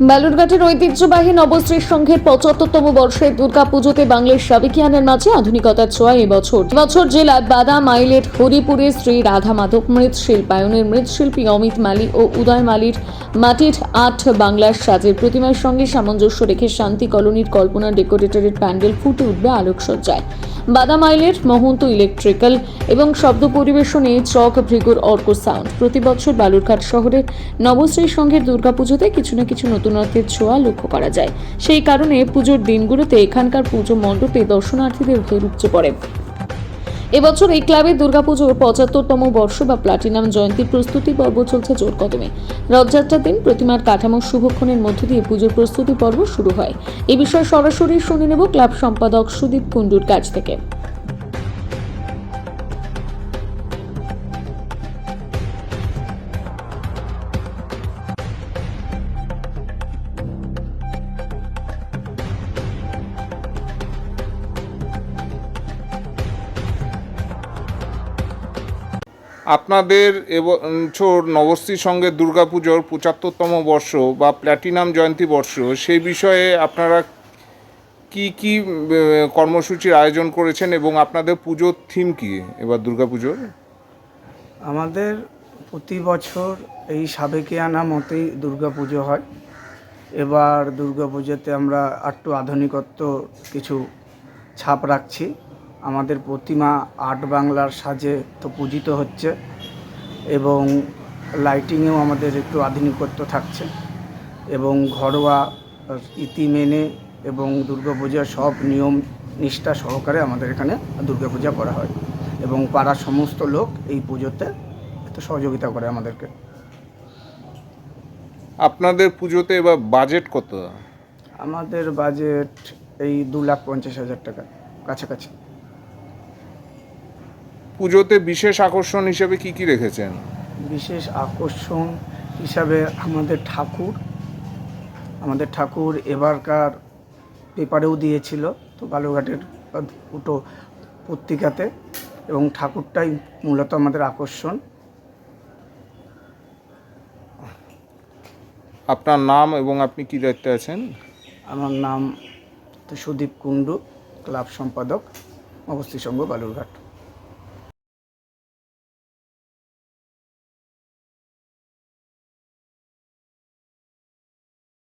বালুরঘাটের ঐতিহ্যবাহী নবশ্রী সংঘের ৭৫তম বর্ষের দুর্গাপুজোতে বাংলার সাবেকিয়ানের মাঝে আধুনিকতার ছোঁয়া এবছর জেলার বাদাম আইলের হরিপুরে শ্রী রাধা মাধব মৃৎশিল্পায়নের মৃৎশিল্পী অমিত মালি ও উদয় মালির মাটির আট বাংলার সাজের প্রতিমার সঙ্গে সামঞ্জস্য রেখে শান্তি কলোনির কল্পনা ডেকোরেটরের প্যান্ডেল ফুটে উঠবে আলোকসজ্জায়। বাদাম আইলের মহন্ত ইলেকট্রিক্যাল এবং শব্দ পরিবেশনে চক ভৃগুর অর্ক সাউন্ড। প্রতি বছর বালুরঘাট শহরের নবশ্রী সংঘের দুর্গাপুজোতে কিছু না কিছু নতুনত্বের ছোঁয়া লক্ষ্য করা যায়। সেই কারণে পুজোর দিনগুলোতে এখানকার পুজো মণ্ডপে দর্শনার্থীদের ভিড় উপচে পড়ে। এবছর এই ক্লাবের দুর্গাপুজোর ৭৫তম বর্ষ বা প্লাটিনাম জয়ন্তীর প্রস্তুতি পর্ব চলছে জোর কদমে। রথযাত্রার দিন প্রতিমার কাঠামো শুভক্ষণের মধ্য দিয়ে পুজোর প্রস্তুতি পর্ব শুরু হয়। এই বিষয়ে সরাসরি শুনে নেব ক্লাব সম্পাদক সুদীপ কুণ্ডুর কাছ থেকে। আপনাদের এবছর নবশ্রী সংঘের দুর্গাপুজোর ৭৫তম বর্ষ বা প্ল্যাটিনাম জয়ন্তী বর্ষ, সেই বিষয়ে আপনারা কি কি কর্মসূচির আয়োজন করেছেন এবং আপনাদের পুজোর থিম কি এবার দুর্গাপুজোর? আমাদের প্রতি বছর এই সাবেকিয়ানা মতেই দুর্গাপুজো হয়। এবার দুর্গাপুজোতে আমরা একটু আধুনিকত্ব কিছু ছাপ রাখছি। আমাদের প্রতিমা আট বাংলার সাজে তো পূজিত হচ্ছে এবং লাইটিংয়েও আমাদের একটু আধুনিকত্ব থাকছে এবং ঘরোয়া ইতি মেনে এবং দুর্গাপূজার সব নিয়ম নিষ্ঠা সহকারে আমাদের এখানে দুর্গাপূজা করা হয় এবং পাড়ার সমস্ত লোক এই পুজোতে একটু সহযোগিতা করে আমাদেরকে। আপনাদের পুজোতে এবার বাজেট কত? আমাদের বাজেট এই 2,50,000 টাকা কাছাকাছি। পুজোতে বিশেষ আকর্ষণ হিসেবে কি কি রেখেছেন? বিশেষ আকর্ষণ হিসাবে আমাদের ঠাকুর এবারকার পেপারেও দিয়েছিল, তো বালুরঘাটের দুটো পত্রিকাতে, এবং ঠাকুরটাই মূলত আমাদের আকর্ষণ। আপনার নাম এবং আপনি কি দায়িত্বে আছেন? আমার নাম তো সুদীপ কুণ্ডু, ক্লাব সম্পাদক নবশ্রী সংঘ বালুরঘাট।